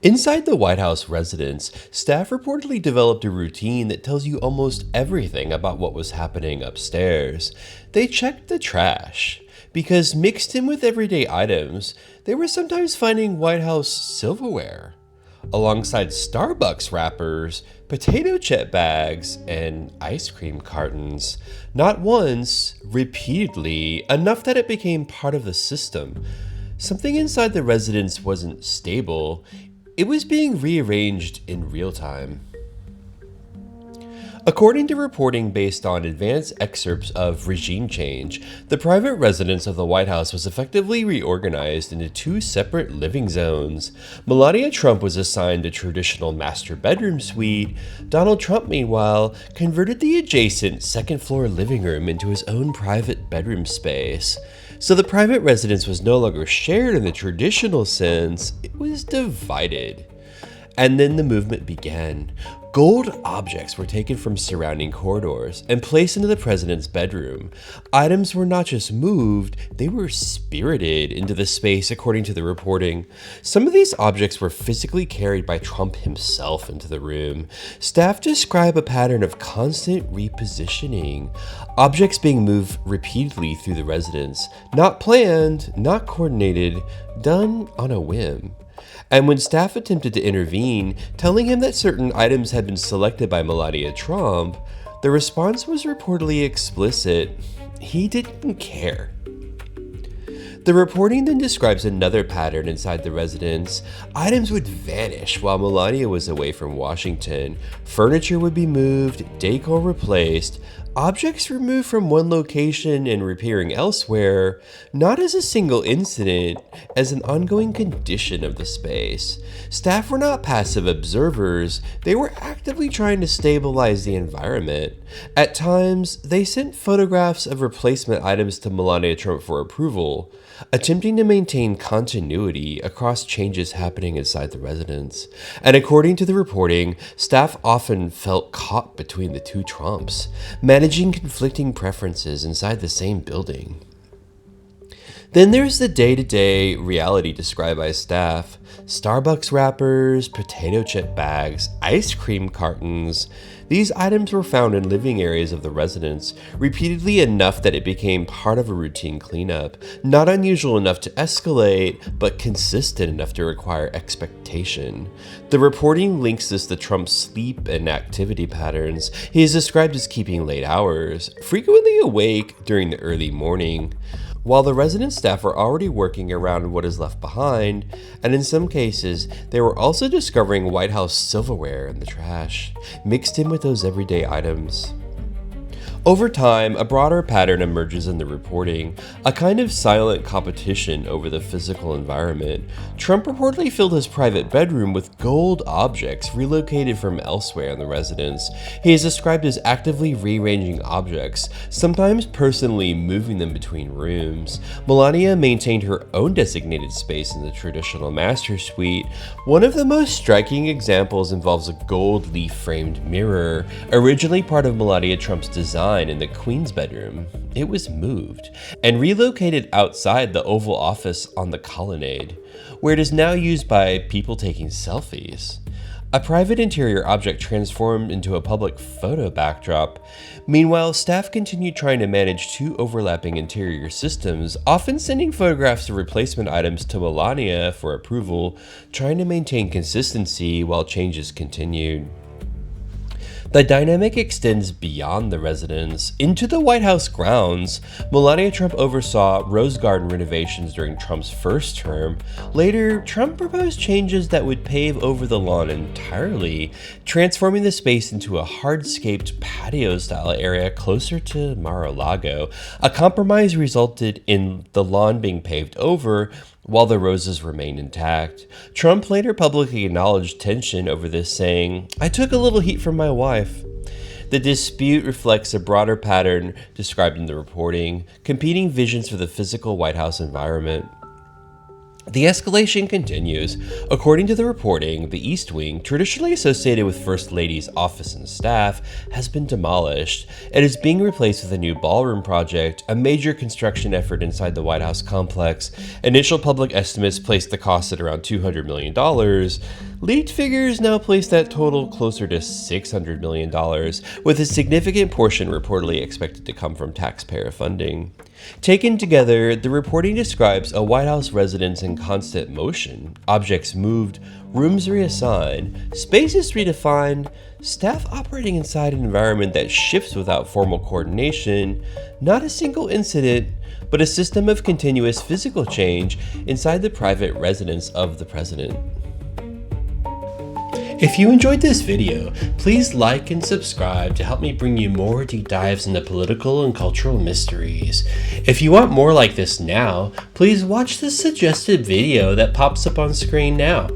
Inside the White House residence, staff reportedly developed a routine that tells you almost everything about what was happening upstairs. They checked the trash, because mixed in with everyday items, they were sometimes finding White House silverware, alongside Starbucks wrappers, potato chip bags, and ice cream cartons. Not once, repeatedly, enough that it became part of the system. Something inside the residence wasn't stable. It was being rearranged in real time. According to reporting based on advanced excerpts of regime change, the private residence of the White House was effectively reorganized into two separate living zones. Melania Trump was assigned a traditional master bedroom suite. Donald Trump, meanwhile, converted the adjacent second-floor living room into his own private bedroom space. So the private residence was no longer shared in the traditional sense, it was divided. And then the movement began. Gold objects were taken from surrounding corridors and placed into the president's bedroom. Items were not just moved, they were spirited into the space, according to the reporting. Some of these objects were physically carried by Trump himself into the room. Staff describe a pattern of constant repositioning, objects being moved repeatedly through the residence, not planned, not coordinated, done on a whim. And when staff attempted to intervene, telling him that certain items had been selected by Melania Trump, the response was reportedly explicit. He didn't care. The reporting then describes another pattern inside the residence. Items would vanish while Melania was away from Washington. Furniture would be moved, decor replaced, objects removed from one location and repairing elsewhere, not as a single incident, as an ongoing condition of the space. Staff were not passive observers, they were actively trying to stabilize the environment. At times, they sent photographs of replacement items to Melania Trump for approval, attempting to maintain continuity across changes happening inside the residence. And according to the reporting, staff often felt caught between the two Trumps, managing conflicting preferences inside the same building. Then there's the day-to-day reality described by staff. Starbucks wrappers, potato chip bags, ice cream cartons. These items were found in living areas of the residence, repeatedly enough that it became part of a routine cleanup. Not unusual enough to escalate, but consistent enough to require expectation. The reporting links this to Trump's sleep and activity patterns. He is described as keeping late hours, frequently awake during the early morning, while the resident staff were already working around what is left behind, and in some cases, they were also discovering White House silverware in the trash, mixed in with those everyday items. Over time, a broader pattern emerges in the reporting, a kind of silent competition over the physical environment. Trump reportedly filled his private bedroom with gold objects relocated from elsewhere in the residence. He is described as actively rearranging objects, sometimes personally moving them between rooms. Melania maintained her own designated space in the traditional master suite. One of the most striking examples involves a gold leaf-framed mirror, originally part of Melania Trump's design in the Queen's bedroom. It was moved and relocated outside the Oval Office on the colonnade, where it is now used by people taking selfies. A private interior object transformed into a public photo backdrop. Meanwhile, staff continued trying to manage two overlapping interior systems, often sending photographs of replacement items to Melania for approval, trying to maintain consistency while changes continued. The dynamic extends beyond the residence into the White House grounds. Melania Trump oversaw Rose Garden renovations during Trump's first term. Later, Trump proposed changes that would pave over the lawn entirely, transforming the space into a hardscaped patio-style area closer to Mar-a-Lago. A compromise resulted in the lawn being paved over, while the roses remained intact. Trump later publicly acknowledged tension over this, saying, "I took a little heat from my wife." The dispute reflects a broader pattern described in the reporting, competing visions for the physical White House environment. The escalation continues. According to the reporting, the East Wing, traditionally associated with First Lady's office and staff, has been demolished. It is being replaced with a new Ballroom project, a major construction effort inside the White House complex. Initial public estimates placed the cost at around $200 million. Leaked figures now place that total closer to $600 million, with a significant portion reportedly expected to come from taxpayer funding. Taken together, the reporting describes a White House residence in constant motion, objects moved, rooms reassigned, spaces redefined, staff operating inside an environment that shifts without formal coordination, not a single incident, but a system of continuous physical change inside the private residence of the president. If you enjoyed this video, please like and subscribe to help me bring you more deep dives into political and cultural mysteries. If you want more like this now, please watch the suggested video that pops up on screen now.